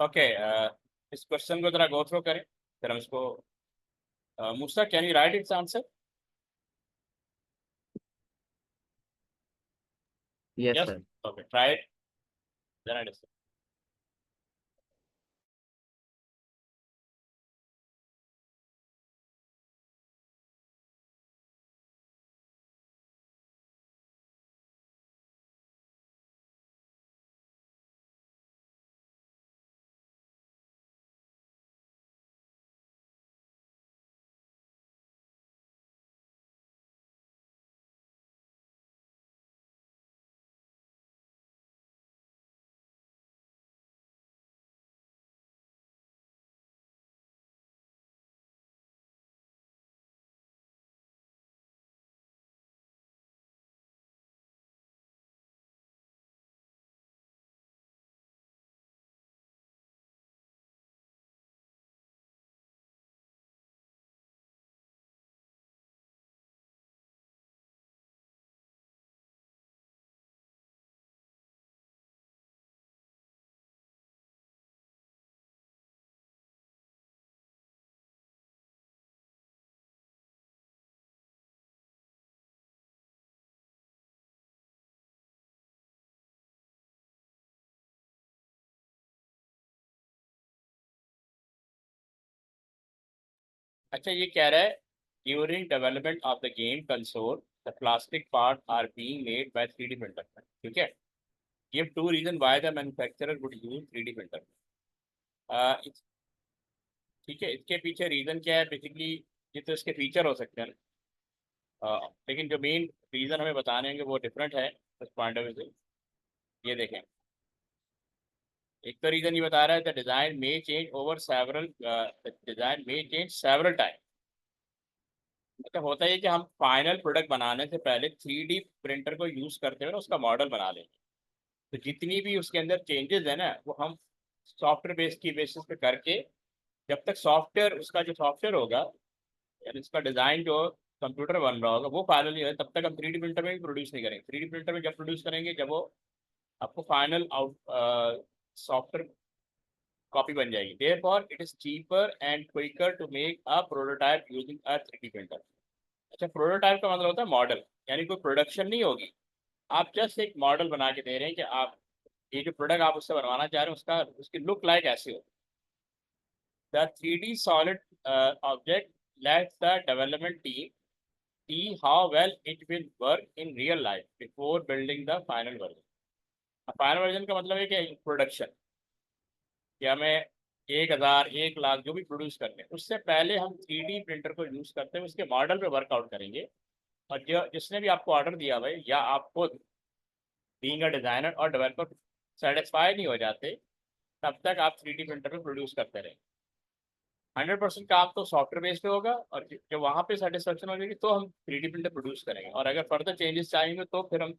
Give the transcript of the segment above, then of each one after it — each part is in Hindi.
ओके, इस क्वेश्चन को जरा गो थ्रू करें, फिर हम इसको Musa, can you write its answer? Yes, yes, sir. Okay, try it, then I discuss. अच्छा, ये कह रहा है during development of the game console the plastic part are being made by 3D printer. ठीक है, give two reason why the manufacturer would use 3D printer. ठीक है, इसके पीछे रीजन क्या है बेसिकली? ये तो इसके फीचर हो सकते हैं ना, लेकिन जो मेन रीजन हमें बताने होंगे वो डिफरेंट है उस पॉइंट ऑफ व्यू से। ये देखें, एक तो रीजन ये बता रहा है the design may change over several, design may change several time. मतलब होता है कि हम फाइनल प्रोडक्ट बनाने से पहले 3D प्रिंटर को यूज करते हुए ना उसका मॉडल बना लेंगे। तो जितनी भी उसके अंदर चेंजेस है ना वो हम सॉफ्टवेयर बेस की बेसिस पे करके, जब तक सॉफ्टवेयर, उसका जो सॉफ्टवेयर होगा यानी उसका डिजाइन जो कंप्यूटर बन रहा होगा वो फाइनल नहीं है, तब तक हम 3D प्रिंटर में भी प्रोड्यूस नहीं करेंगे। 3D प्रिंटर में जब प्रोड्यूस करेंगे जब वो आपको फाइनल आउट सॉफ्टवेयर कॉपी बन जाएगी। Therefore it is cheaper and quicker to make a prototype using a 3D printer. अच्छा, प्रोटोटाइप का मतलब होता है मॉडल, यानी कोई प्रोडक्शन नहीं होगी, आप जस्ट एक मॉडल बना के दे रहे हैं कि आप ये जो प्रोडक्ट आप उससे बनवाना चाह रहे हैं उसका उसकी लुक लाइक ऐसे हो। The 3D solid object let's the development team see how well it will work in real life before building the final version। Final version का मतलब है कि प्रोडक्शन, कि हमें 1,000 1,00,000 जो भी प्रोड्यूस करने हैं उससे पहले हम 3D प्रिंटर को यूज करते हैं, उसके मॉडल पे वर्कआउट करेंगे। और जो जिसने भी आपको ऑर्डर दिया भाई, या आप खुद बीइंग अ डिजाइनर और डेवलपर सेटिस्फाई नहीं हो जाते, तब तक आप 3D प्रिंटर में प्रोड्यूस करते रहेंगे। 100% काम तो सॉफ्टवेयर बेस्ड पे होगा, और जब वहाँ पे सेटिस्फेक्शन हो जाएगी तो हम 3D प्रिंटर प्रोड्यूस करेंगे, और अगर फर्दर चेंजेस चाहेंगे तो फिर हम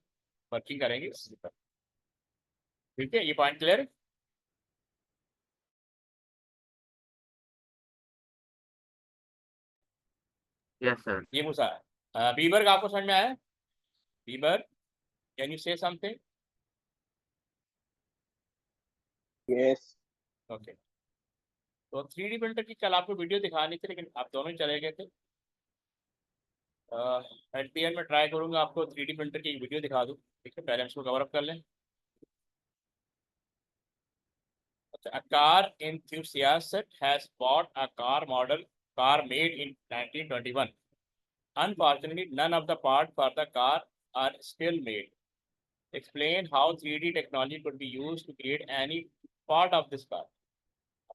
वर्किंग करेंगे इसी पर। ठीक है, ये पॉइंट क्लियर है? Yes, sir. ये मूसा है। बीबर का आपको समझ में आया? बीबर, कैन यू से समथिंग? यस। ओके, तो 3D प्रिंटर की कल आपको वीडियो दिखानी थी लेकिन आप दोनों ही चले गए थे। एट दी एंड में ट्राई करूंगा आपको 3D प्रिंटर की एक वीडियो दिखा दूँ। ठीक है, पहले हम इसको कवर अप कर लें। A car enthusiast has bought a car made in 1921. Unfortunately, none of the parts for the car are still made. Explain how 3D technology could be used to create any part of this car।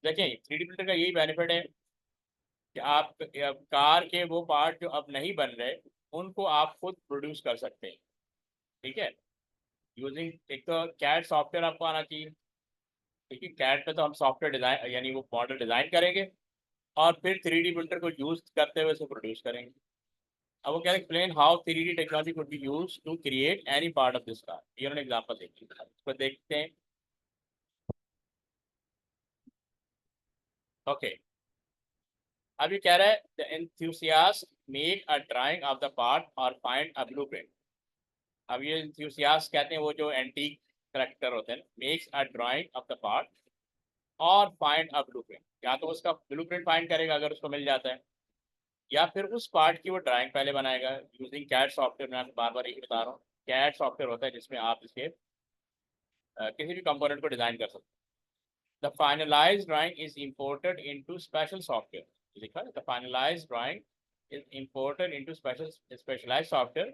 देखिए, 3D प्रिंटर का यही बेनिफिट है कि आप कार के वो पार्ट जो अब नहीं बन रहे उनको आप खुद प्रोड्यूस कर सकते हैं। ठीक है, यूजिंग एक तो कैड सॉफ्टवेयर आपको आना चाहिए। ठीक है, कैड पे तो हम सॉफ्टवेयर डिजाइन यानी वो मॉडल डिजाइन करेंगे और फिर 3D प्रिंटर को यूज करते हुए उसे प्रोड्यूस करेंगे। अब वो क्या explain how 3D technology could be use to create any part of this car. ये उन्होंने एग्जांपल देखी, इसको देखते हैं। ओके, अब ये कह रहा है the enthusiast make a drying of the part और फाइंड अ ब्लूप्रिंट। अब ये एंथुसियास्ट कहते हैं वो जो एंटीक करेक्टर होते हैं, makes a drying of the part और फाइंड अ ब्लूप्रिंट, या तो उसका ब्लूप्रिंट फाइंड करेगा अगर उसको मिल जाता है, या फिर उस पार्ट की वो ड्राइंग पहले बनाएगा यूजिंग कैड सॉफ्टवेयर। मैं बार बार यही बता रहा हूँ, कैड सॉफ्टवेयर होता है जिसमें आप इसके किसी भी कंपोनेंट को डिजाइन कर सकते हैं। The finalized drawing is imported into special software. लिखा है, the finalized drawing is imported into specialized software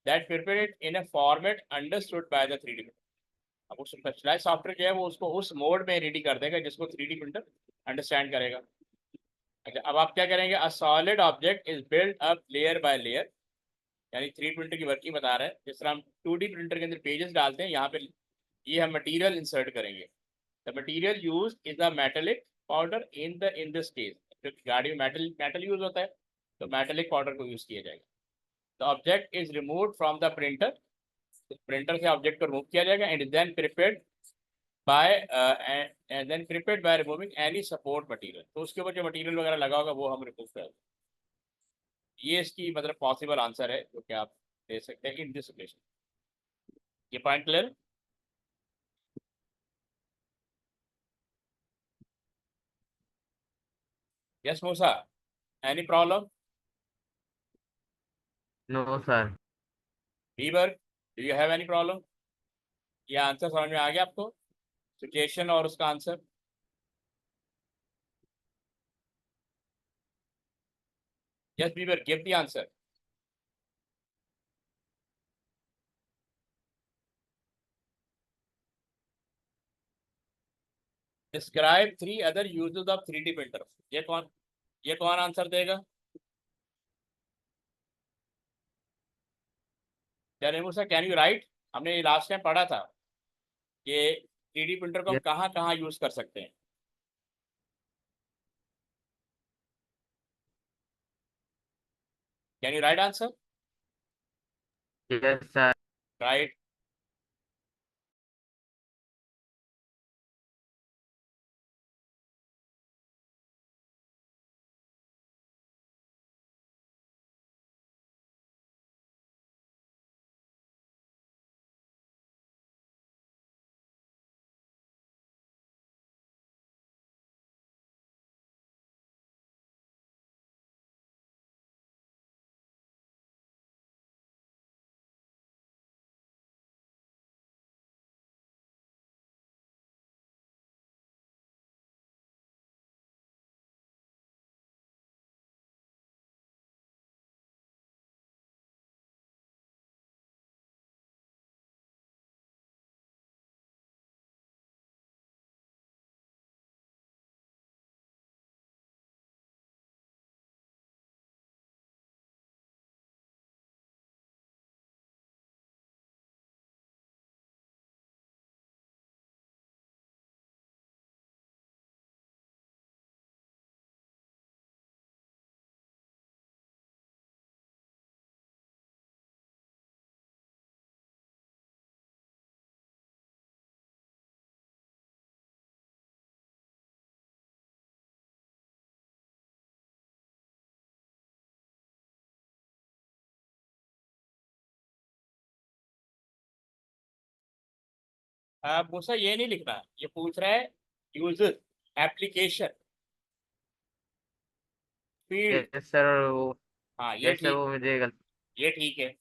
that prepared it in a format understood by the 3D printer. अब उस स्पेशलाइज सॉफ्टवेयर जो है वो उसको उस मोड में रेडी कर देगा जिसको 3D प्रिंटर अंडरस्टैंड करेगा। अच्छा, अब आप क्या करेंगे, a solid object is build up layer by layer, यानी 3D प्रिंटर की वर्किंग बता रहे हैं। जिस तरह हम 2D प्रिंटर के अंदर पेजेस डालते हैं, यहाँ पे ये हम मटेरियल इंसर्ट करेंगे। The material used is a metallic powder in this case. जो गाड़ी में मेटल यूज होता है तो मेटेलिक पाउडर को यूज किया जाएगा। The object is removed from the printer. Printer से ऑब्जेक्ट को रिमूव किया जाएगा and then prepared by removing any support material. तो उसके ऊपर जो मटेरियल वगैरह लगा होगा वो हम रिमूव कर देंगे। ये इसकी मतलब पॉसिबल आंसर है जो कि आप दे सकते हैं इन दिस सिचुएशन। ये point clear? Yes Musa, any problem? No, sir. Bieber, do you have any problem? ये आंसर समझ में आ गया आपको, सिचुएशन और उसका answer? Yes Bieber, give the answer. Describe 3 other uses of 3D printer. ये कौन आंसर देगा? क्या Remo sir, can you right? हमने लास्ट टाइम पढ़ा था कि 3D प्रिंटर को हम Yes, कहाँ कहाँ यूज कर सकते हैं। Can you write answer? yes, sir. Right. Musa ये नहीं लिखना, ये पूछ रहा है uses, application, field. Yes, sir. वो हाँ ये yes, sir. ठीक, वो मुझे गलत. ये ठीक है।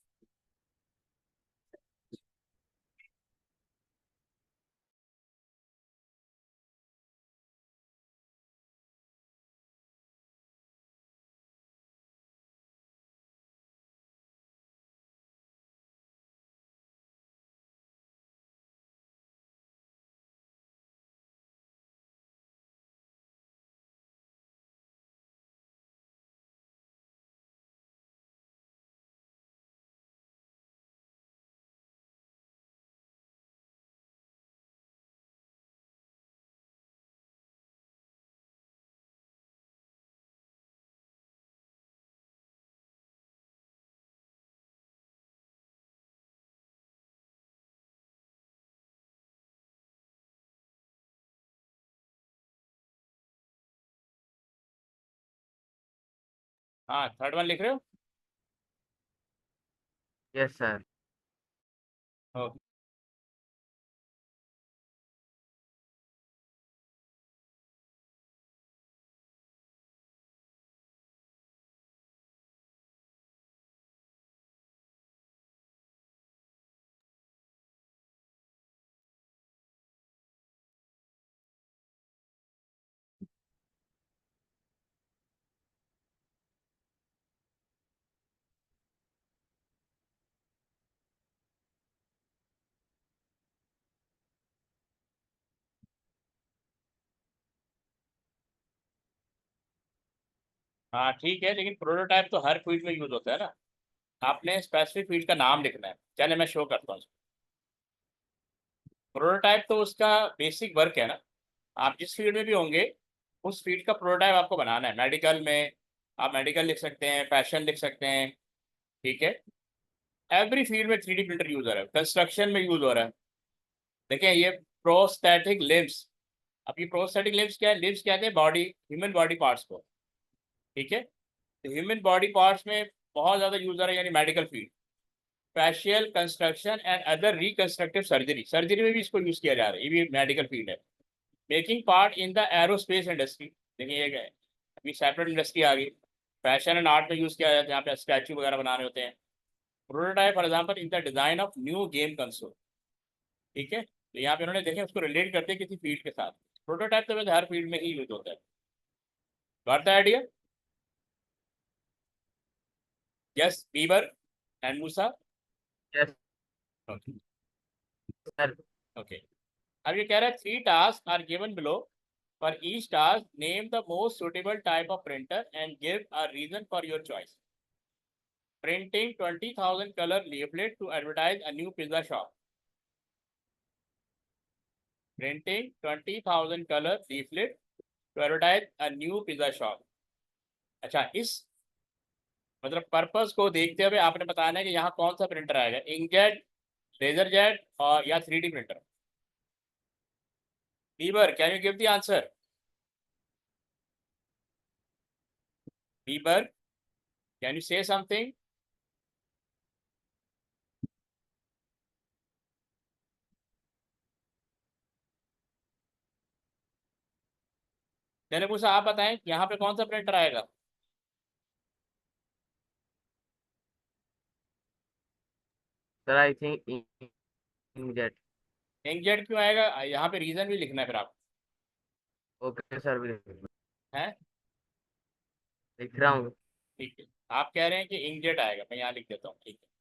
हाँ थर्ड वन लिख रहे Yes, sir. हो? हाँ ठीक है, लेकिन प्रोटोटाइप तो हर फील्ड में यूज होता है ना। आपने स्पेसिफिक फील्ड का नाम लिखना है। चलिए मैं शो करता हूँ। प्रोटोटाइप तो उसका बेसिक वर्क है ना। आप जिस फील्ड में भी होंगे, उस फील्ड का प्रोटोटाइप आपको बनाना है। मेडिकल में आप मेडिकल लिख सकते हैं, फैशन लिख सकते हैं, ठीक है। एवरी फील्ड में 3D प्रिंटर यूज हो रहा है, कंस्ट्रक्शन में यूज हो रहा है। देखिए ये प्रोस्थेटिक लिम्स। अब ये प्रोस्थेटिक लिम्स क्या है? लिम्स कहते हैं बॉडी, ह्यूमन बॉडी पार्ट्स को, ठीक है। तो ह्यूमन बॉडी पार्ट्स में बहुत ज़्यादा यूज हो रहा है, यानी medical field, facial construction and other reconstructive surgery. Surgery में भी इसको यूज़ किया जा रहा है, ये भी मेडिकल फील्ड है। Making part in the aerospace industry. देखिए ये क्या है, अभी सेपरेट इंडस्ट्री आ गई। फैशन एंड आर्ट में यूज़ किया जाता है, यहाँ पे स्टैचू वगैरह बनाने होते हैं। Prototype for example in the design of new game console, ठीक है। तो यहाँ पे उन्होंने देखे उसको रिलेट करते हैं किसी फील्ड के साथ। प्रोटोटाइप तो वैसे हर फील्ड में ही यूज होता है। Got the idea? यस बीबर and Musa. Yes okay sir. Okay. अब ये कह रहा है 3 tasks are given below. For each task name the most suitable type of printer and give a reason for your choice. Printing 20,000 color leaflet to advertise a new pizza shop. Printing 20,000 color leaflet to advertise a new pizza shop. अच्छा, इस मतलब पर्पस को देखते हुए आपने बताना है कि यहाँ कौन सा प्रिंटर आएगा, इंकजेट, लेजर जेट और या 3D printer. Bieber, can you give the answer? Bieber, can you से समथिंग? मैंने पूछा, आप बताएं यहाँ पे कौन सा प्रिंटर आएगा। Sir I think inkjet. Inkjet क्यों आएगा? यहाँ पे रीजन भी लिखना है फिर आप। ओके सर, भी हैं? लिख रहा हूँ। ठीक है, आप कह रहे हैं कि इंकजेट आएगा, मैं यहाँ लिख देता हूँ, ठीक है।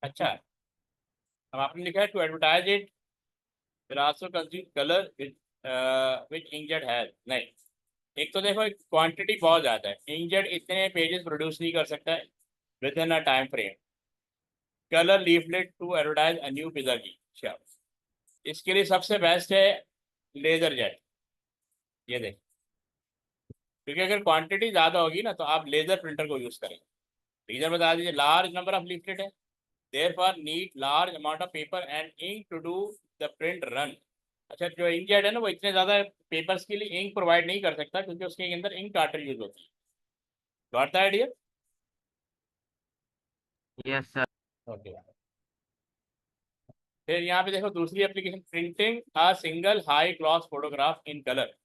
अच्छा, अब आपने लिखा है to advertise it will also consume color which inkjet has। नहीं, एक तो देखो क्वांटिटी बहुत ज़्यादा है, inkjet इतने पेजेस प्रोड्यूस नहीं कर सकता है within a time frame. Colour leaflet to advertise a new pizza की शॉप, इसके लिए सबसे बेस्ट है लेजर जेट। ये देख, क्योंकि अगर क्वांटिटी ज़्यादा होगी ना तो आप लेजर प्रिंटर को यूज़ करें। रीजन बता दीजिए, लार्ज नंबर ऑफ लीफलेट है, therefore need large amount of paper and ink to do the print run। अच्छा, जो इंकजेट है ना वो इतने ज़्यादा पेपर्स के लिए इंक प्रोवाइड नहीं कर सकता, क्योंकि उसके अंदर इंक कार्टर यूज होती है। Got the idea? Yes sir. Okay. फिर यहाँ पे देखो दूसरी application, printing a single high gloss photograph in colour.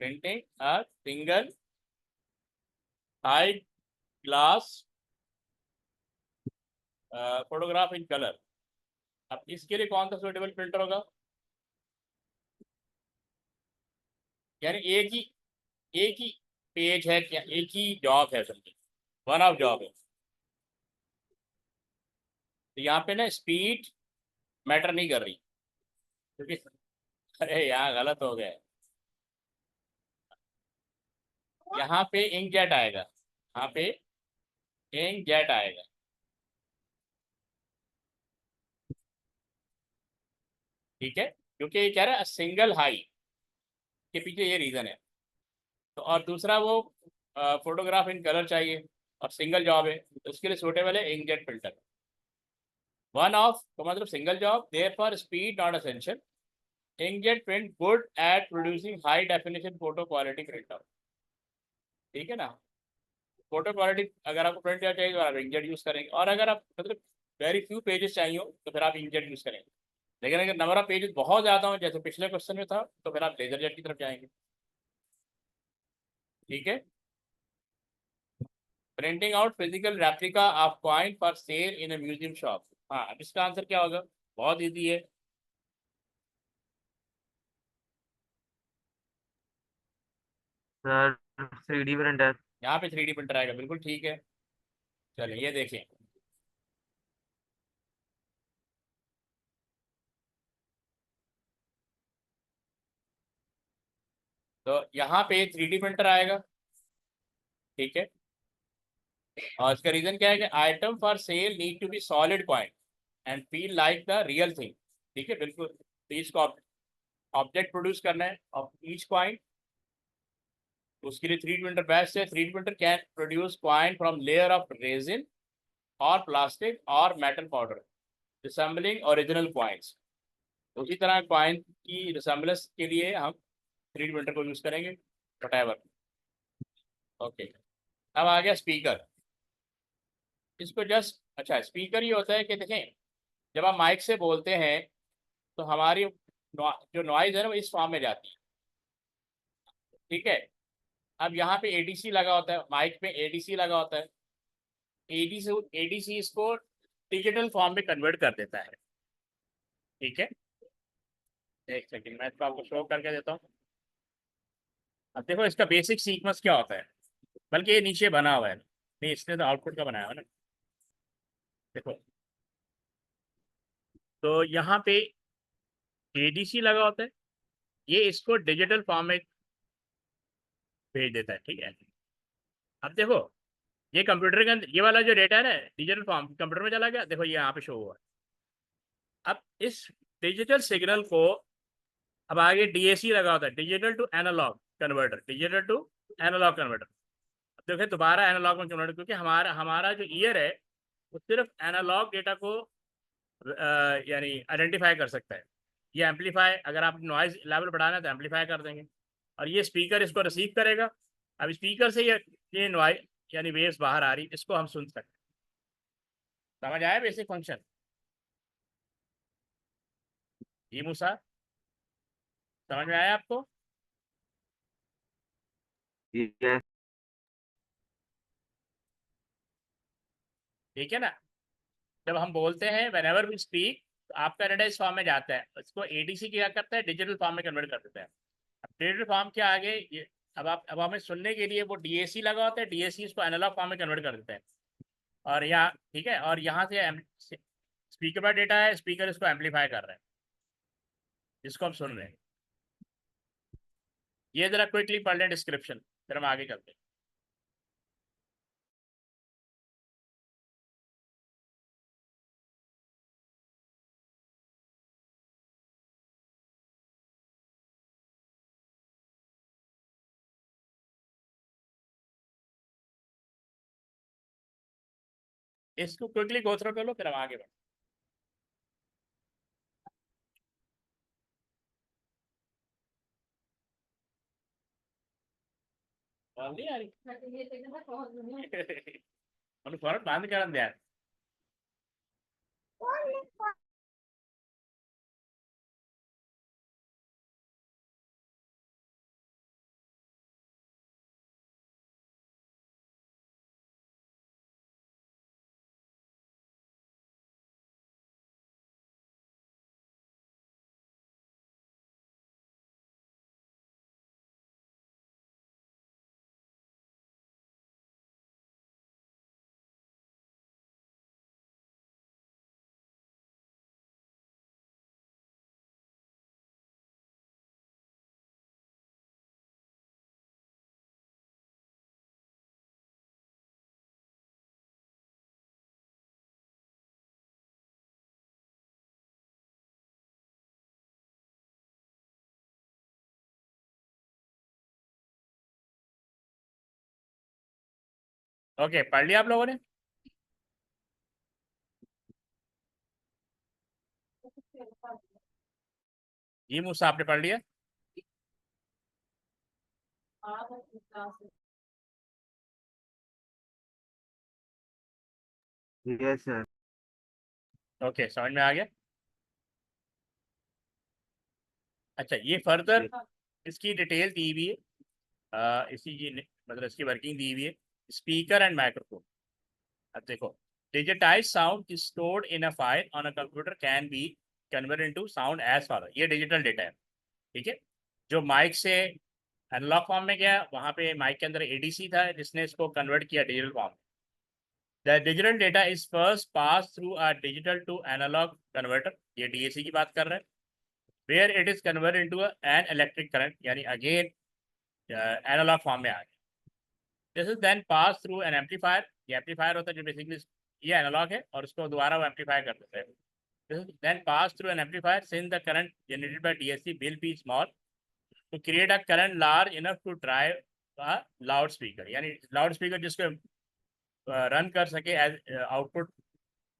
Printing a single high glass photograph in colour. अब इसके लिए कौन सा सुटेबल प्रिंटर होगा? यानी एक ही पेज है क्या, एक ही जॉब है, समझिए वन ऑफ जॉब है। तो यहाँ पे ना स्पीड मैटर नहीं कर रही, क्योंकि अरे यहाँ गलत हो गया है। यहाँ पे इंकजेट आएगा, यहाँ पे इंकजेट आएगा। ठीक है, क्योंकि ये कह रहा है सिंगल हाई के पीछे ये रीजन है। तो और दूसरा वो फोटोग्राफ इन कलर चाहिए और सिंगल जॉब है, तो उसके लिए सूटेबल है इंकजेट फिल्टर। वन ऑफ तो मतलब single job, therefore speed not essential, inkjet print good at producing high definition photo quality print out. ठीक है ना, फोटो क्वालिटी अगर आपको प्रिंट चाहिए तो आप इंकजेट यूज़ करेंगे, और अगर आप मतलब वेरी फ्यू पेजेस चाहिए हो तो फिर आप इंकजेट यूज़ करेंगे। लेकिन अगर नंबर ऑफ पेजेस बहुत ज़्यादा हो जैसे पिछले क्वेश्चन में था तो फिर आप लेजर जेट की तरफ जाएंगे। ठीक है, printing out physical replica of coin for sale in a museum shop. हाँ, अब इसका आंसर क्या होगा? बहुत इजी है। Sir 3D printer. यहाँ पे 3D प्रिंटर आएगा, बिल्कुल ठीक है। चलिए ये देखें, तो यहाँ पे 3D प्रिंटर आएगा। ठीक है, और इसका रीजन क्या है कि item for sale need to be solid coin and feel like the real thing. ठीक है, बिल्कुल। तो इसको ऑब्जेक्ट प्रोड्यूस करना है ऑफ ईच कॉइन, उसके लिए 3D प्रिंटर बेस्ट है। 3D printer can produce coin from layer of resin और प्लास्टिक और metal powder resembling original coins. उसी तरह कॉइन की रिसेंबलेंस के लिए हम 3D प्रिंटर को यूज़ करेंगे, वटेवर। ओके, अब आ गया स्पीकर। इसको जस्ट अच्छा, स्पीकर ये होता है कि देखें, जब आप माइक से बोलते हैं तो हमारी जो नॉइज़ है ना वो इस फॉर्म में जाती है। ठीक है, अब यहाँ पे एडीसी लगा होता है, माइक में एडीसी लगा होता है। एडीसी इसको डिजिटल फॉर्म में कन्वर्ट कर देता है। ठीक है, एक सेकंड मैं इसको आपको शो करके देता हूँ। अब देखो इसका बेसिक सीक्वेंस क्या होता है, बल्कि ये नीचे बना हुआ है, नहीं इसने तो आउटपुट का बनाया हुआ है ना। देखो, तो यहाँ पे एडीसी लगा होता है, ये इसको डिजिटल फॉर्म में भेज देता है। ठीक है, अब देखो ये कंप्यूटर के अंदर ये वाला जो डेटा है ना डिजिटल फॉर्म कंप्यूटर में चला गया, देखो ये यहाँ पे शो हुआ है। अब इस डिजिटल सिग्नल को अब आगे डीएसी लगा होता है, digital to analogue converter, digital to analogue converter. अब देखिए दोबारा एनालॉग में कन्वर्टर, क्योंकि हमारा हमारा जो ईयर है वो सिर्फ एनालॉग डेटा को यानी आइडेंटिफाई कर सकता है। ये एम्पलीफाई, अगर आप नॉइज लेवल बढ़ाना है तो एम्पलीफाई कर देंगे, और ये स्पीकर इसको रिसीव करेगा। अब स्पीकर से ये नॉइज यानी वेव्स बाहर आ रही, इसको हम सुन सकते हैं। समझ आया बेसिक फंक्शन? जी मूसा, समझ में आया आपको? यस ठीक है ना, जब हम बोलते हैं वेन एवर वी स्पीक तो आपका डाटा इस फॉर्म में जाता है, इसको एडीसी क्या करता है, डिजिटल फॉर्म में कन्वर्ट कर देता है। अब डिजिटल फॉर्म के आगे ये अब हमें सुनने के लिए वो डीएसी लगा होता है, डीएसी इसको एनालॉग फॉर्म में कन्वर्ट कर देता है। और यहाँ ठीक है, और यहाँ से स्पीकर पर डेटा है, स्पीकर इसको एम्पलीफाई कर रहा है, जिसको हम सुन रहे हैं। ये जरा क्विकली पढ़ लें डिस्क्रिप्शन, फिर हम आगे चलते हैं। इसको क्विकली गो थ्रू कर लो, फिर हम आगे बढ़ते हैं। नहीं आ रही मतलब फौरन बंद कर दिया। ओके, पढ़ लिया आप लोगों ने? जी मूसा, आपने पढ़ लिया? Yes, sir. ओके, समझ में आ गया। अच्छा, ये फर्दर इसकी डिटेल दी हुई है, इसी की मतलब इसकी वर्किंग दी हुई है, स्पीकर एंड माइक्रोफोन। अब देखो, digitise sound is stored in a file on a computer can be convert into sound as follow. ये डिजिटल डेटा है, ठीक है। जो माइक से एनालॉग फॉर्म में गया, वहाँ पे माइक के अंदर एडीसी था जिसने इसको कन्वर्ट किया digital form. The digital data is first pass through a digital to analogue converter, ये डीएसी की बात कर रहे हैं, where it is convert into an electric current, यानी अगेन एनालॉग फॉर्म में आ गया। This is then pass through an amplifier, ये एम्पलीफायर होता है जो बेसिकली ये एनालॉग है और उसको दोबारा वो एम्पलीफाई कर देते हैं। This is then pass through an amplifier since the current generated by DSC will be small to create a current large enough to drive a loud speaker, यानी लाउड स्पीकर जिसको रन कर सके एज आउटपुट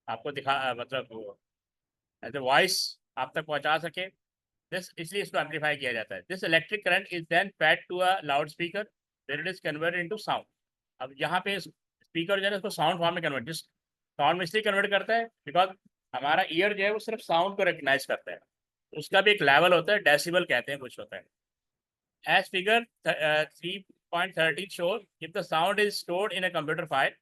आपको दिखा मतलब एज ए वॉइस आप तक पहुंचा सके। दिस इसलिए इसको एम्पलीफाई किया जाता है। This electric current is then fed to a loud speaker where it is converted into sound. अब यहाँ पे स्पीकर जो है उसको साउंड फॉर्म में कन्वर्ट, जिस साउंड में इसलिए कन्वर्ट करता है बिकॉज हमारा ईयर जो है वो सिर्फ साउंड को रिकग्नाइज करता है, उसका भी एक लेवल होता है, डेसिबल कहते हैं कुछ होता है। As figure 3.13 shows, if the sound is stored in a computer file,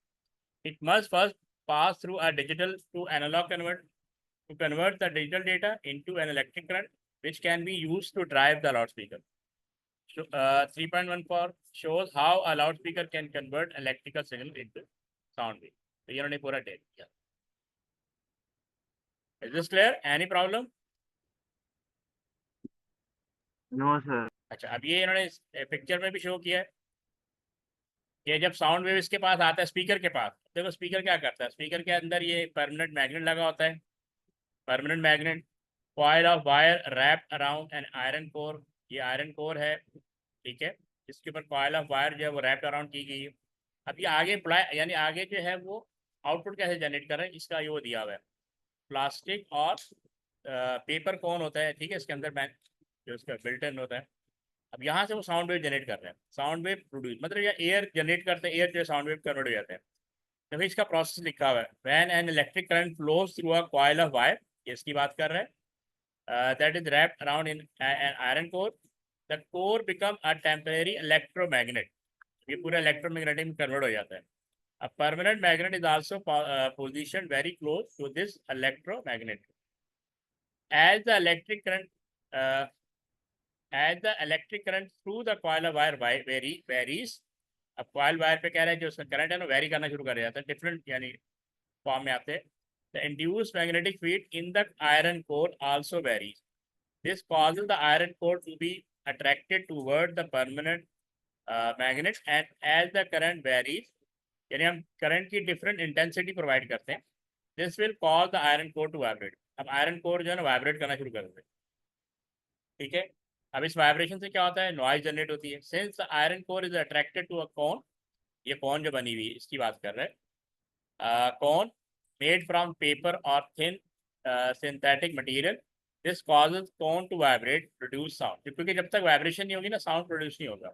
it must first pass through a digital to analog convert to convert the digital data into an electric current, which can be used to drive the loudspeaker. So, 3.14 shows how a loudspeaker can convert electrical signal into sound wave. तो ये उन्होंने पूरा डेट किया। Is this clear? Any problem? No, sir. अच्छा, अब ये इन्होंने पिक्चर में भी शो किया है कि जब साउंड वेव इसके पास आता है स्पीकर के पास, देखो स्पीकर क्या करता है, स्पीकर के अंदर ये परमानेंट मैग्नेट लगा होता है, permanent magnet, coil of wire wrapped around an iron core, ये आयरन कोर है, ठीक है, इसके ऊपर कॉइल ऑफ वायर जो है वो रैप्ड अराउंड की गई है। अब ये आगे यानी आगे जो है वो आउटपुट कैसे जनरेट कर रहे हैं, इसका ये वो दिया हुआ है, प्लास्टिक और पेपर कोन होता है, ठीक है, इसके अंदर जो इसका बिल्ट इन होता है। अब यहाँ से वो साउंड वेव जनरेट कर रहे हैं, साउंड वेव प्रोड्यूस मतलब या एयर जनरेट करते हैं, एयर जो साउंड वेव कन्वर्ट हो जाते हैं। तो भाई इसका प्रोसेस लिखा हुआ है, when an electric current flows through a coil of wire, इसकी बात कर रहे हैं, that is wrapped around in an iron core, the core become a temporary electromagnet, ये पूरा इलेक्ट्रोमैग्नेटिक में कन्वर्ट हो जाता है। A permanent magnet is also positioned very close to this electromagnet. As the electric current uh, through the coil of wire varies, अब coil wire पे कह रहे हैं जो उसका करंट है ना वेरी करना शुरू कर जाता है, डिफरेंट यानी फॉर्म में आते हैं। The induced magnetic field in the iron core also varies. This causes the iron core to be attracted toward the permanent magnet, and as the current varies, यानी हम करंट की डिफरेंट इंटेंसिटी प्रोवाइड करते हैं, this will cause the iron core to vibrate. अब आयरन कोर जो है ना वाइब्रेट करना शुरू कर देते हैं, ठीक है। अब इस वाइब्रेशन से क्या होता है, नॉइज जनरेट होती है। Since the iron core is attracted to a cone, ये कोन जो बनी हुई है इसकी बात कर रहे हैं, कोन मेड फ्रॉम पेपर और thin synthetic material, this causes cone to vibrate produce sound, क्योंकि जब तक वाइब्रेशन नहीं होगी ना साउंड प्रोड्यूस नहीं होगा,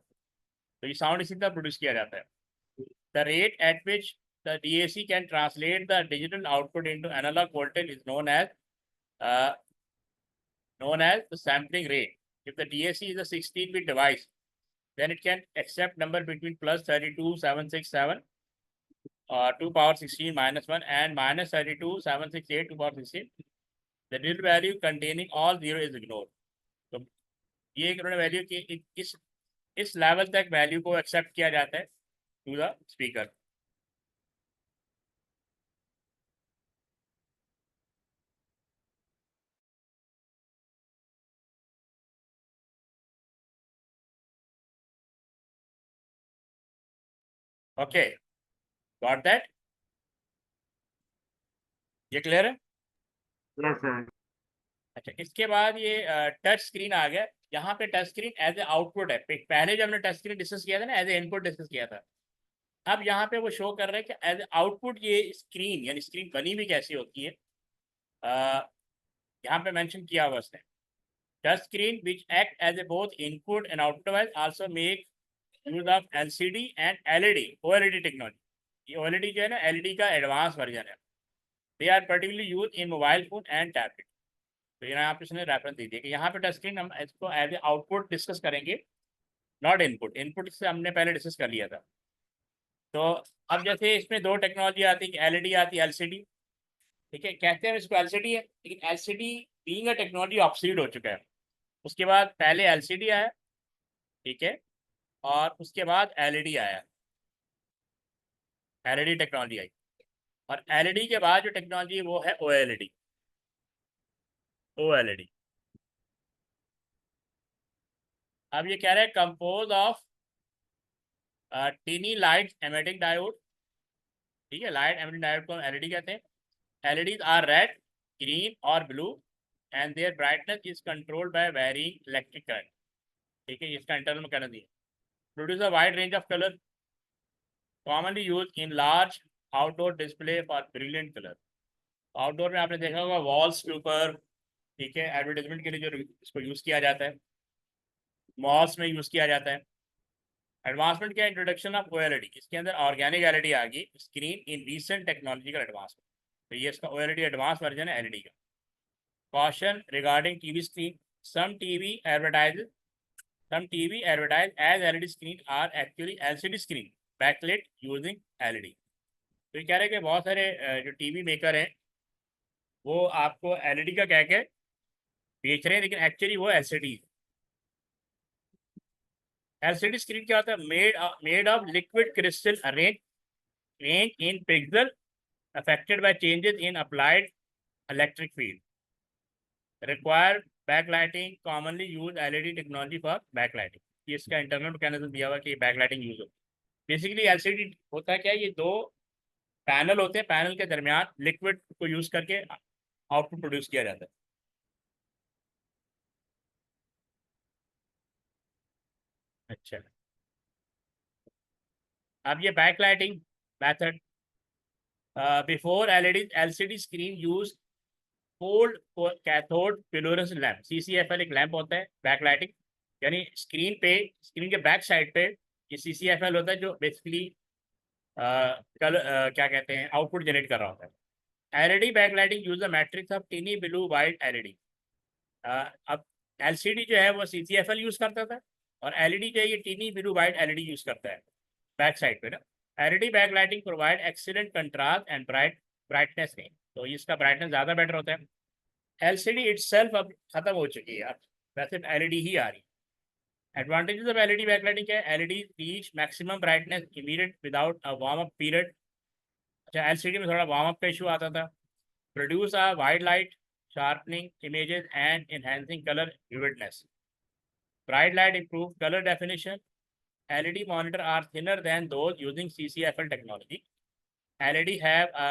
तो ये साउंड इसी तरह प्रोड्यूस किया जाता है। The rate at which the DAC can translate the digital output into analog voltage is known as the sampling rate. If the DAC is a 16-bit device, then it can accept number between plus 32,767 2 power 16 minus 1 and minus 32,768 2 power 16. The digital value containing all zero is ignored. तो ये एक उन्होंने वैल्यू की इस लेवल तक वैल्यू को एक्सेप्ट किया जाता है to the speaker. Okay, got that? ये क्लियर है? Yes, sir. अच्छा, इसके बाद ये टच स्क्रीन आ गया। यहाँ पे touch screen as a output है, पहले जब हमने टच स्क्रीन डिस्कस किया था ना एज ए इनपुट डिस्कस किया था, अब यहाँ पे वो शो कर रहे हैं कि एज आउटपुट ये स्क्रीन, यानी स्क्रीन बनी भी कैसी होती है, यहाँ पे मेंशन किया हुआ उसने, touch screen which act as a both input and output device also make use of LCD and LED, OLED technology. ये ओएलईडी जो है ना, एलईडी का एडवांस वर्जन है। They are particularly use in mobile phone and tablet. तो यहाँ पे इसने रेफरेंस दे दिया कि यहाँ पे टच स्क्रीन हम इसको एज ए आउटपुट डिस्कस करेंगे, नॉट इनपुट। इनपुट से हमने पहले डिस्कस कर लिया था। तो अब जैसे इसमें दो टेक्नोलॉजी आती है, एलईडी आती है, एलसीडी। ठीक है, कहते हैं इसको एलसीडी है, लेकिन LCD being a technology obsolete हो चुका है। उसके बाद पहले एलसीडी आया, ठीक है, और उसके बाद एलईडी आया, एलईडी टेक्नोलॉजी आई। और एलईडी के बाद जो टेक्नोलॉजी है वो है ओएलईडी। ओएलईडी अब ये कह रहे हैं compose of tiny light emitting diode. ठीक है, लाइट एमिटिंग डायोड को एलईडी कहते हैं। LEDs are red, green or blue and their brightness is controlled by varying electric current। ठीक है, इसका इंटरनल कहना दिया। Produce a wide range of color, commonly used in large outdoor display for brilliant color। Outdoor में आपने देखा होगा वॉल्स के ऊपर, ठीक है, एडवर्टाइजमेंट के लिए जो इसको यूज़ किया जाता है, मॉल्स में यूज़ किया जाता है। एडवांसमेंट क्या, इंट्रोडक्शन ऑफ ओएलईडी, इसके अंदर ऑर्गेनिक एलईडी आ गई, screen in recent technological advancement. तो ये इसका ओएलईडी एडवांस वर्जन है एलईडी का। Caution regarding TV screen. Some TV advertise as LED screen are actually LCD screen backlit using LED। तो ये कह रहे हैं कि बहुत सारे जो टीवी मेकर हैं वो आपको एलईडी का कह के बेच रहे हैं, लेकिन एक्चुअली वो एलसीडी है। एलसीडी स्क्रीन क्या होता है, made of liquid crystal arrange in pixel affected by changes in applied electric field, require backlighting, commonly use LED technology for backlighting. ये इसका इंटरनल मैकेनिज्म दिया हुआ कि बैकलाइटिंग यूज हो। बेसिकली एलसीडी होता है क्या, ये दो पैनल होते हैं, पैनल के दरमियान लिक्विड को यूज करके आउटपुट प्रोड्यूस किया जाता है। अच्छा, अब ये backlighting method, before LCD screen use cold cathode fluorescent lamp, CCFL एक लैंप होता है बैकलाइटिंग, यानी स्क्रीन के बैक साइड पे ये CCFL होता है जो बेसिकली क्या कहते हैं, आउटपुट जनरेट कर रहा होता है। LED backlighting use the matrix of tiny blue white LED. अब एलसीडी जो है वो CCFL यूज करता था, और एलईडी जो है ये tiny blue white LED use करता है बैक साइड पे ना। LED backlighting provide excellent contrast and brightness range, तो इसका ब्राइटनेस ज़्यादा बेटर होता है। एलसीडी इटसेल्फ अब खत्म हो चुकी है, अब वैसे एलईडी ही आ रही है। एडवांटेजेस ऑफ एलईडी बैकलाइटिंग क्या है, LED reach maximum brightness immediate without a warm up period. अच्छा, एलसीडी में थोड़ा वार्म अप का इशू आता था। Produce a wide light, sharpening images and enhancing color vividness. Bright light improve color definition. LED monitor are thinner than those using CCFL technology. LED have a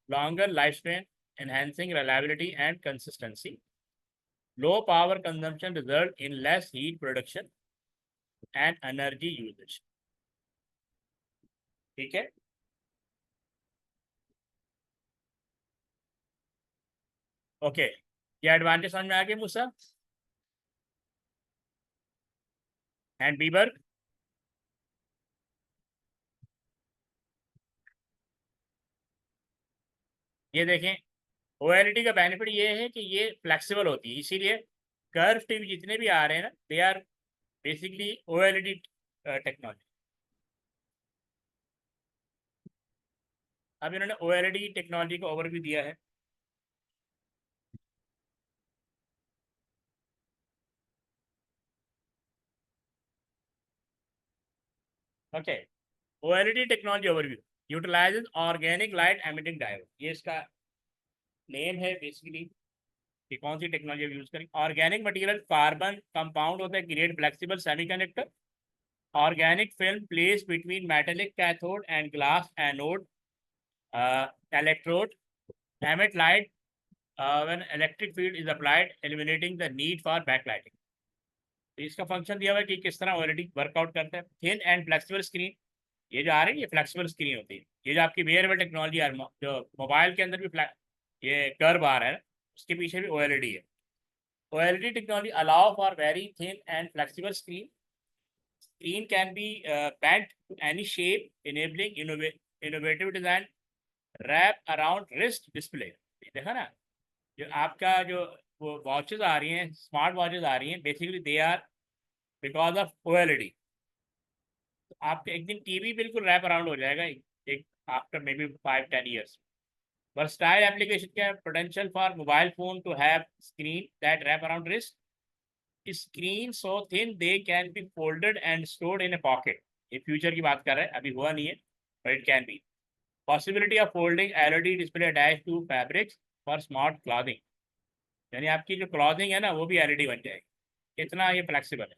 longer lifespan, enhancing reliability and consistency. Low power consumption result in less heat production and energy usage। ठीक है, ओके, ये एडवांटेज समझ में आ गए मूसा एंड बीबर। ये देखें, ओएलईडी का बेनिफिट ये है कि ये फ्लेक्सिबल होती है, इसीलिए कर्व टीवी जितने भी आ रहे हैं ना, they are basically OLED technology. अब इन्होंने ओएलईडी टेक्नोलॉजी का ओवरव्यू दिया है। Okay, OLED technology overview utilises organic light emitting diode. ये इसका नेम है बेसिकली कि कौन सी टेक्नोलॉजी यूज करें। ऑर्गेनिक मटेरियल कार्बन कंपाउंड होता है, create flexible semiconductor. Organic film place between metallic cathode and glass anode electrode, emit light when electric field is applied, eliminating the need for backlighting। तो इसका फंक्शन दिया हुआ है कि किस तरह ओएलईडी वर्कआउट करता है। थिन एंड फ्लेक्सिबल स्क्रीन, ये जो आ रही है ये फ्लेक्सिबल स्क्रीन होती है। ये जो आपकी वेयरेबल टेक्नोलॉजी आ रही है, जो मोबाइल के अंदर भी ये कर्व आ रहा है, उसके पीछे भी OLED है। OLED technology allow for very thin and flexible screen. Screen can be bent to any shape, enabling innovative design. Wrap around wrist display. देखा ना, जो आपका जो वो वॉचेस आ रही हैं, स्मार्ट वॉचेस आ रही हैं, basically they are because of OLED। तो आपका एक दिन टीवी बिल्कुल रैप अराउंड हो जाएगा, एक after may be 5-10 years। Versatile application क्या है? Potential for mobile phone to have screen that wrap around wrist. Screen so thin they can be folded and stored in a pocket. ये फ्यूचर की बात कर रहे हैं, अभी हुआ नहीं है, but it can be. Possibility of folding LED display attached to fabrics for smart clothing. यानी आपकी जो क्लॉथिंग है ना वो भी LED बन जाएगी, इतना ये फ्लेक्सिबल है।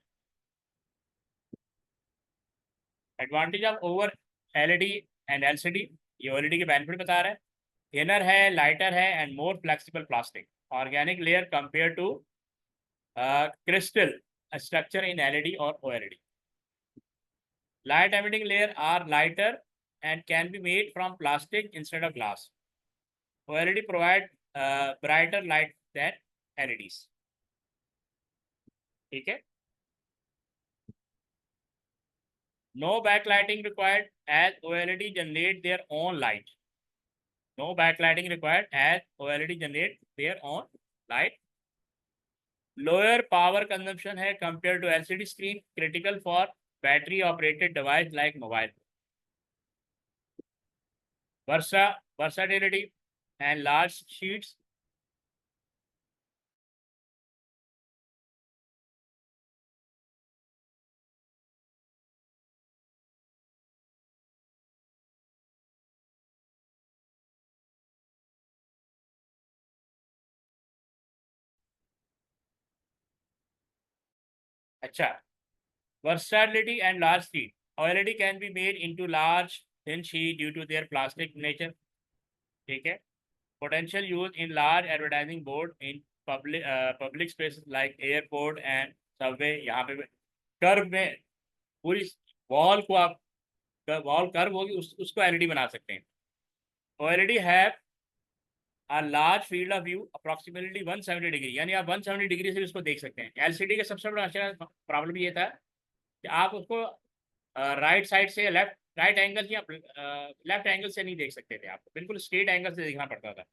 Advantage of over LED and LCD, ये OLED के बेनिफिट बता रहा है। थिनर है, लाइटर है and more flexible plastic, organic layer compare to crystal structure in LED or OLED. Light emitting layer are lighter and can be made from plastic instead of glass. OLED provide brighter light than LEDs. ठीक है। No backlighting required as OLED generate their own light. No backlighting required as OLED generate their own light. Lower power consumption है compared to LCD screen, critical for battery operated device like mobile. Versatility and large sheets. अच्छा, versatility and large sheet. OLED can be made into large thin sheet due to their plastic nature. ठीक है। Potential use in large advertising board in public spaces like airport and subway. यहाँ पे कर्व में पूरी वॉल को आप वॉल कर्व होगी, उसको LED बना सकते हैं। OLED have a large field of view approximately 170 degree, यानी आप 170 डिग्री से उसको देख सकते हैं। LCD का सबसे बड़ा प्रॉब्लम ये था कि आप उसको राइट साइड से राइट एंगल या लेफ्ट एंगल से नहीं देख सकते थे, आपको बिल्कुल स्ट्रेट एंगल से देखना पड़ता था।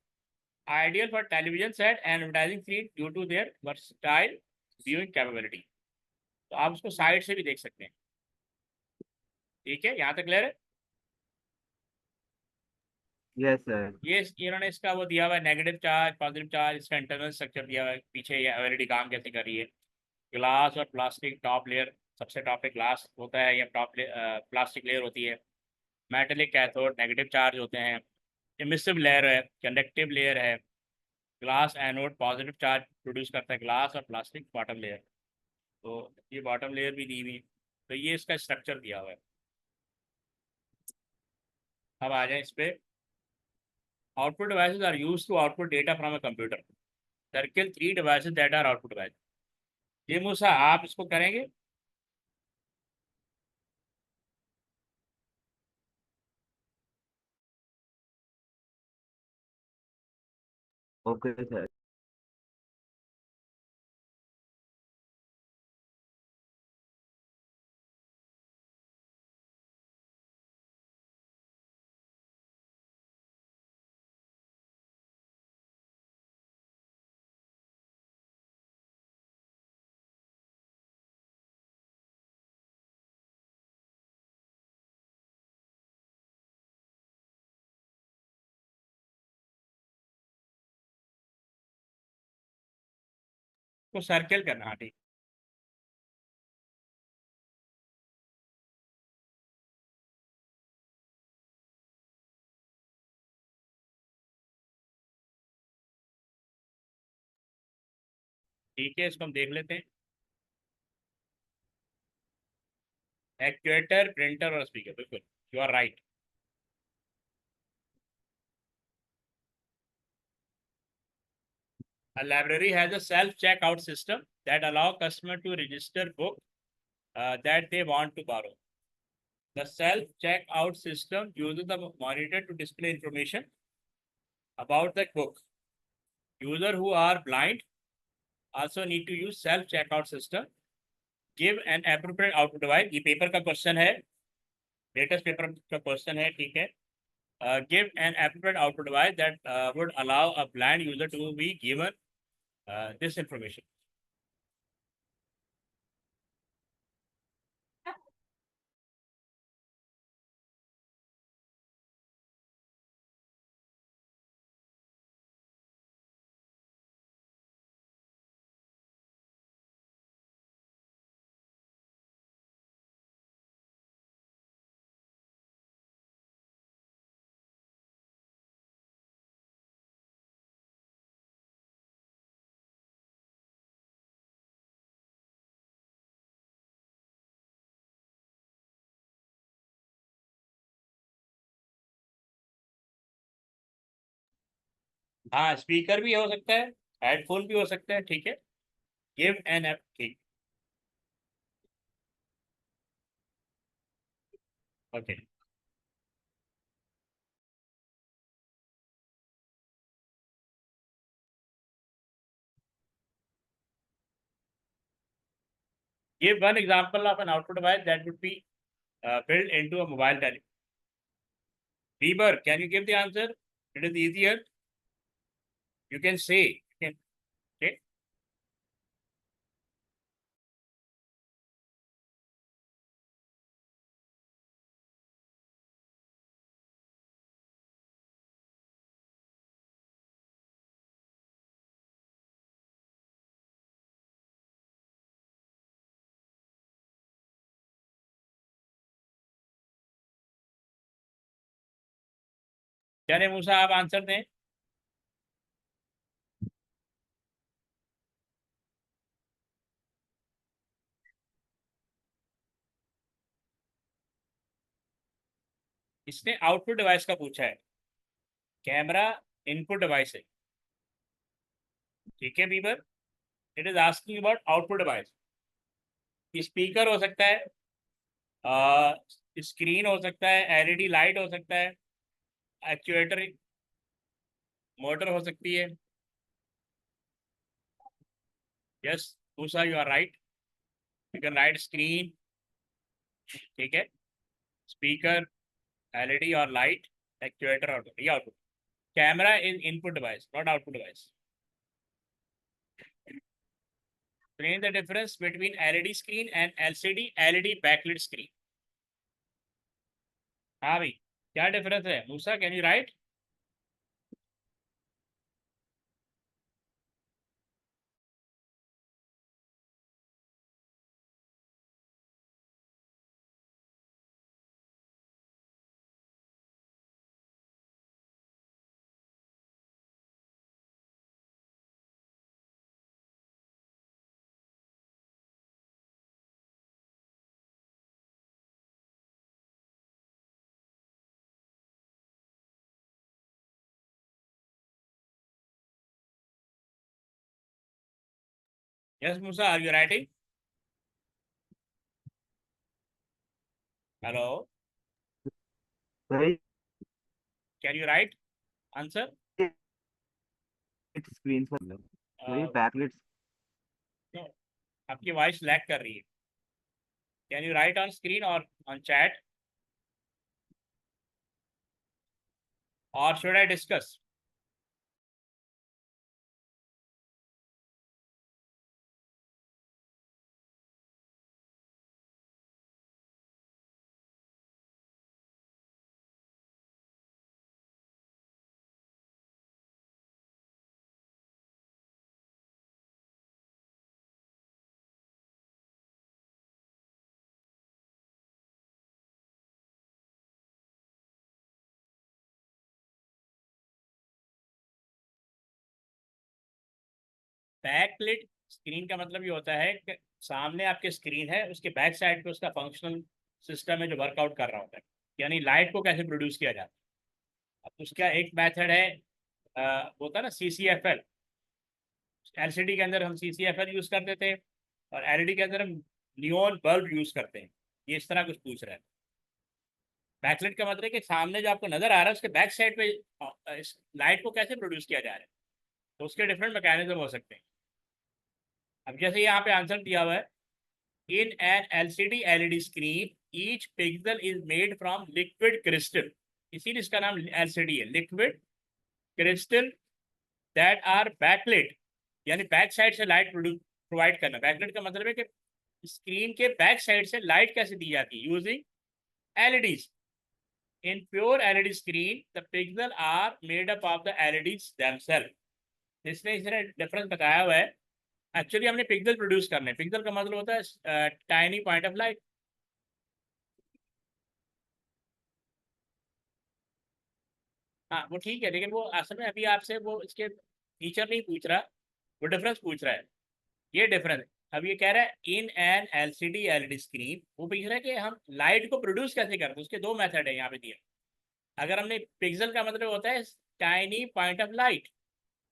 Ideal for television set and advertising screen due to their versatile viewing capability. तो आप उसको साइड से भी देख सकते हैं। ठीक है, यहाँ तक क्लियर है? Yes sir. ये इन्होंने इसका वो दिया हुआ है, नेगेटिव चार्ज, पॉजिटिव चार्ज, इसका इंटरनल स्ट्रक्चर दिया हुआ है पीछे, ये OLED काम कैसे कर रही है। ग्लास और प्लास्टिक टॉप लेयर, सबसे टॉप पे ग्लास होता है या प्लास्टिक लेयर होती है। मेटेलिक कैथोड, नेगेटिव चार्ज होते हैं। इमिसिव लेयर है, कंडक्टिव लेयर है। Glass anode positive charge produce करता है, ग्लास और प्लास्टिक बॉटम लेयर। तो ये बॉटम लेयर भी दी हुई, तो ये इसका स्ट्रक्चर दिया हुआ है। अब आ जाए इस पे। Output devices are used to output data from a computer. Circle 3 devices that are output device. ये मूसा आप इसको करेंगे? Okay sir. तो सर्किल करना, हाँ ठीक। ठीक है, इसको हम देख लेते हैं। एक्चुएटर, प्रिंटर और स्पीकर, बिल्कुल you are right. A library has a self-checkout system that allow customer to register book that they want to borrow. The self-checkout system uses the monitor to display information about the book. Users who are blind also need to use self-checkout system. Give an appropriate output device. ये पेपर का क्वेश्चन है, लेटेस्ट पेपर का क्वेश्चन है, ठीक है. Give an appropriate output device that would allow a blind user to be given this information. हाँ, स्पीकर भी हो सकता है, हेडफोन भी हो सकता है, ठीक है. गिव एन ऐप, ठीक, okay. Give one example of an output device that would be built into a mobile telephone. Bieber, can you give the answer? It is easier. You can say. You can, okay. चले मूसा, आप आंसर दें. इसने आउटपुट डिवाइस का पूछा है, कैमरा इनपुट डिवाइस है, ठीक है Bieber. It is asking about output device. Speaker हो सकता है, स्क्रीन हो सकता है, एलईडी लाइट हो सकता है, एक्चुएटर मोटर हो सकती है. Yes Musa, you are right. You can write screen, ठीक है, स्पीकर, एलईडी और लाइट, एक्चुएटर और ये output. Camera is input device, not output device. Explain the difference between LED screen and LCD LED backlit screen. हाँ भाई, क्या डिफरेंस है Musa, can you write? Yes Musa, are you writing? Hello, सही. can you write answer? Screen पर वही uh, बैकलिट. no, आपकी वॉइस लैग कर रही है. Can you right on screen और ऑन चैट, और should I discuss? Backlit screen का मतलब ये होता है कि सामने आपके स्क्रीन है, उसके बैक साइड पे उसका फंक्शनल सिस्टम है जो वर्कआउट कर रहा होता है, यानी लाइट को कैसे प्रोड्यूस किया जाता है. अब उसका एक मेथड है, होता है ना CCFL. LCD के अंदर हम CCFL यूज़ करते थे, और LED के अंदर हम नियॉन बल्ब यूज़ करते हैं. ये इस तरह कुछ पूछ रहा है. बैकलाइट का मतलब है कि सामने जो आपको नजर आ रहा है उसके बैक साइड पे इस लाइट को कैसे प्रोड्यूस किया जा रहा है, तो उसके डिफरेंट मैकेनिज्म हो सकते हैं। अब जैसे यहाँ पे आंसर दिया हुआ है, in an LCD LED screen each pixel is made from liquid crystal, इसीलिए इसका नाम एलसीडी है, liquid crystal that are backlit, यानी बैक साइड से लाइट प्रोवाइड करना। बैकलिट का मतलब है कि स्क्रीन के बैक साइड से लाइट कैसे दी जाती है, using LEDs. In pure LED screen, the pixels are made up of the LEDs themselves. इसने डिफरेंस बताया हुआ है। एक्चुअली हमने पिक्सल प्रोड्यूस करने, पिक्सल का मतलब होता है टाइनी पॉइंट ऑफ लाइट। हाँ वो ठीक है, लेकिन वो असल में अभी आपसे वो इसके फीचर नहीं पूछ रहा, वो डिफरेंस पूछ रहा है। ये डिफरेंस है। अब ये कह रहा है in an LCD LED screen, वो पूछ रहा है कि हम लाइट को प्रोड्यूस कैसे करते हैं, उसके दो मेथड है यहाँ पे दिए। अगर हमने पिक्सल का मतलब होता है tiny point of light,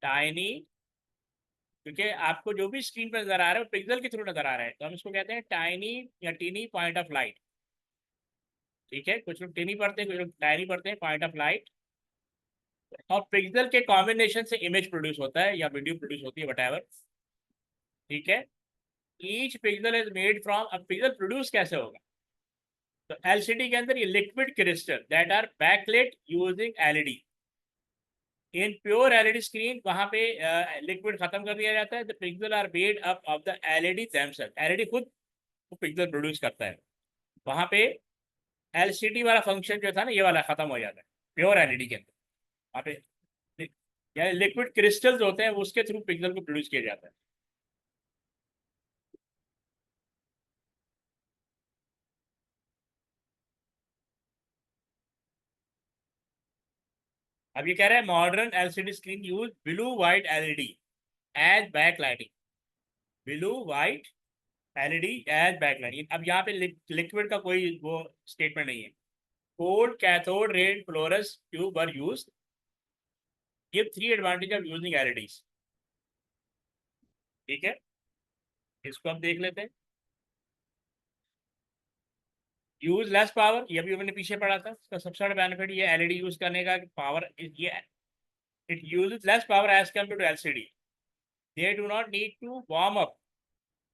tiny, क्योंकि आपको जो भी स्क्रीन पर नजर आ रहा है वो पिक्सल के थ्रू नजर आ रहा है, तो हम इसको कहते हैं टाइनी या टीनी पॉइंट ऑफ लाइट। ठीक है, कुछ लोग टीनी पढ़ते हैं, कुछ लोग टाइनी पढ़ते हैं, पॉइंट ऑफ लाइट। और पिक्सल के कॉम्बिनेशन से इमेज प्रोड्यूस होता है या वीडियो प्रोड्यूस होती है, वट। ठीक है, each pixel is made from, अब पिक्सल प्रोड्यूस कैसे होगा, तो एलसीडी के अंदर ये liquid crystal that are backlit using LED. In pure LED screen वहां पे लिक्विड खत्म कर दिया जाता है, the pixel are made up of the LED themselves, LED खुद पिक्सल प्रोड्यूस करता है। वहां पे एलसीडी वाला फंक्शन जो था ना, ये वाला खत्म हो जाता है प्योर एलईडी के अंदर। वहाँ पे यानी लिक्विड क्रिस्टल्स होते हैं, उसके थ्रू पिक्सल को प्रोड्यूस किया जाता है। अब ये कह रहा है modern LCD screen use blue white LED as back lighting, blue white LED as back lighting. अब यहाँ पे लिक्विड का कोई वो स्टेटमेंट नहीं है। Cold cathode ray fluoresce tube were used, give 3 advantage of using LEDs. ठीक है, इसको हम देख लेते हैं। यूज लेस पावर, ये भी मैंने पीछे पढ़ा था, इसका सबसे बड़ा बेनिफिट ये एलईडी यूज करने का, पावर ये it uses less power as compare to LCD, they do not need to warm up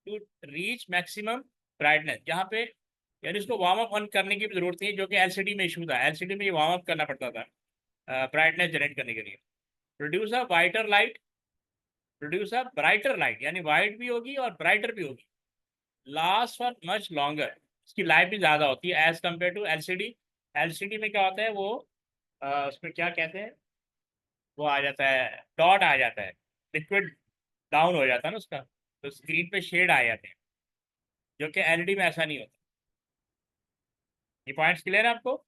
to reach maximum brightness. यहाँ पे यानी इसको वार्म अप ऑन करने की जरूरत नहीं है, जो कि एलसीडी में इशू था। एलसीडी में ये वार्म अप करना पड़ता था ब्राइटनेस जनरेट करने के लिए। Produce a whiter light, produce a brighter light, यानी वाइट भी होगी और ब्राइटर भी होगी। लास्ट फॉर मच लॉन्गर, इसकी लाइफ भी ज़्यादा होती है as compare to LCD. LCD में क्या होता है वो उसमें क्या कहते हैं, वो आ जाता है, डॉट आ जाता है, लिक्विड डाउन हो जाता है ना उसका, तो स्क्रीन पे शेड आ जाते हैं, जो कि एलईडी में ऐसा नहीं होता। ये पॉइंट्स क्लियर है आपको?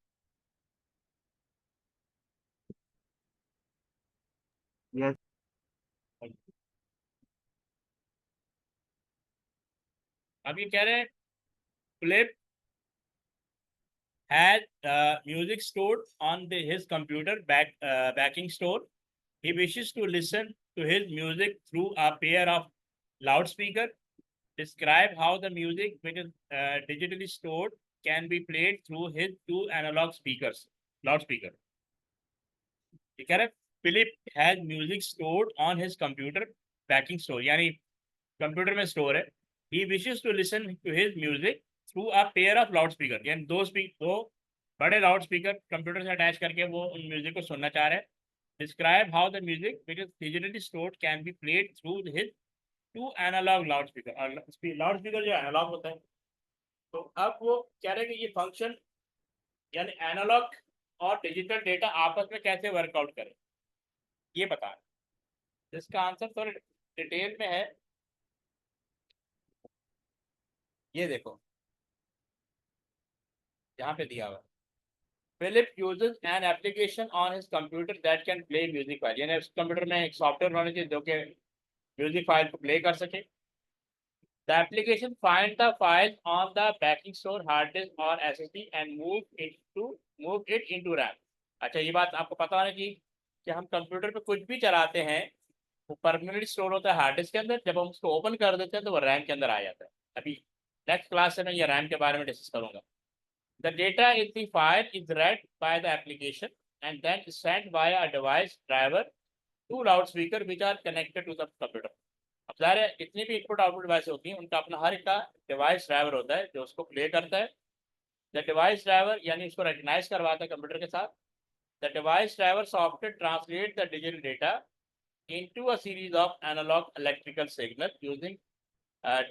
यस। अब ये कह रहे हैं Philip had music stored on his computer backing store. He wishes to listen to his music through a pair of loudspeaker. Describe how the music, which is digitally stored, can be played through his 2 analog speakers, loudspeaker. ठीक है, Philip has music stored on his computer backing store, यानी कंप्यूटर में स्टोर है। He wishes to listen to his music through a pair of loud speaker, यानी दो बड़े लाउड स्पीकर कंप्यूटर से अटैच करके वो उन म्यूजिक को सुनना चाह रहे हैं। Describe how the music which is digitally stored can be played through his 2 analogue loudspeaker. Loudspeaker जो एनालॉग होता है, तो अब वो कह रहे हैं कि ये फंक्शन यानी एनालॉग और डिजिटल डेटा आपस में कैसे वर्कआउट करें, ये बता रहे हैं। इसका आंसर थोड़ा डिटेल में है, ये देखो यहाँ पे दिया हुआ। Philip uses an application on his computer that can play music file, यानी उस कंप्यूटर में एक सॉफ्टवेयर होना चाहिए जो कि म्यूजिक फाइल को प्ले कर सके। The application find the file on the backing store hard disk or SSD and move it into RAM। अच्छा, ये बात आपको पता होना चाहिए कि हम कंप्यूटर पे कुछ भी चलाते हैं वो परमानेंटली स्टोर होता है हार्ड डिस्क के अंदर, जब हम उसको ओपन कर देते हैं तो वो रैम के अंदर आ जाता है। अभी नेक्स्ट क्लास से मैं ये रैम के बारे में डिस्कस करूंगा। The data in the file is read by the application and then sent via a device driver to loudspeaker which are connected to the computer. अब ज़ाहिर है जितनी भी इनपुट आउटपुट डिवाइस होती हैं उनका अपना हर एक का डिवाइस ड्राइवर होता है जो उसको प्ले करता है. द डिवाइस ड्राइवर यानी उसको रिकग्नाइज करवाता है कंप्यूटर के साथ. The device driver software translate the digital data into a series of analog electrical signal using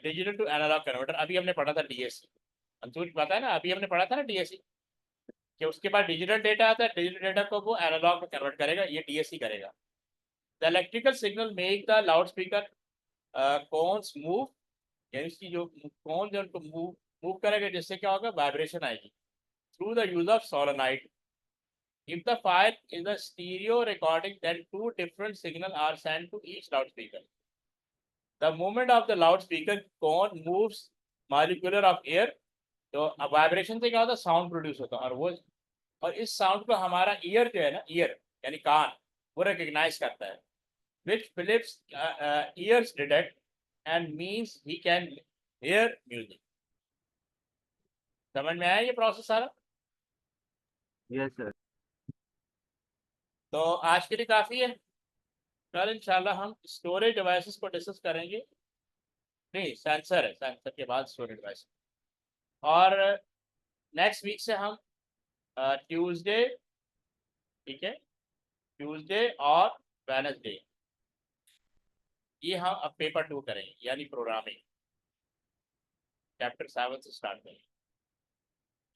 digital to analog converter. अभी हमने पढ़ा था DAC. अंशुल पता है ना, अभी हमने पढ़ा था ना DAC कि उसके बाद डिजिटल डेटा आता है, डिजिटल डेटा को वो एनालॉग में कन्वर्ट करेगा, ये DAC करेगा. The electrical signal make the loud speaker cones move, यानी इसकी जो कोन जो उनको मूव करेगा जिससे क्या होगा, वाइब्रेशन आएगी through the use of solenoid. If the file is a stereo recording, then two different signals are sent to each loudspeaker. The movement of the loudspeaker cone moves molecular of air. तो अब वाइब्रेशन से क्या होता है, साउंड प्रोड्यूस होता है, और इस साउंड को हमारा ईयर जो है ना, ईयर यानी कान, वो रिकग्नाइज करता है. Which Phillips ears detect and means he can hear music. समझ में आया ये प्रोसेस सारा? Yes sir. तो आज के लिए काफ़ी है. कल इंशाल्लाह हम स्टोरेज डिवाइसेस को डिस्कस करेंगे. नहीं, सेंसर है, सेंसर के बाद स्टोरेज डिवाइस. और नेक्स्ट वीक से हम ट्यूसडे, ठीक है, ट्यूसडे और वेडनेसडे ये हम अब पेपर 2 करेंगे, यानी प्रोग्रामिंग चैप्टर 7 से स्टार्ट करेंगे.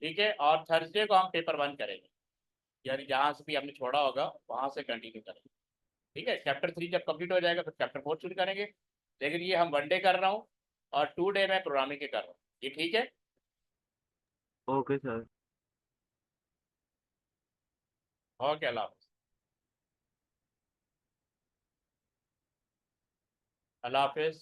ठीक है, और थर्सडे को हम पेपर 1 करेंगे, यानी जहाँ से भी हमने छोड़ा होगा वहाँ से कंटिन्यू करेंगे. ठीक है, चैप्टर 3 जब कंप्लीट हो जाएगा फिर चैप्टर 4 शुरू करेंगे. लेकिन ये हम 1 डे कर रहा हूँ और 2 डे में प्रोग्रामिंग के कर रहा हूँ. ये ठीक है? Okay sir. ओके, अल्लाह हाफ़िज़. अल्लाह हाफ़िज़.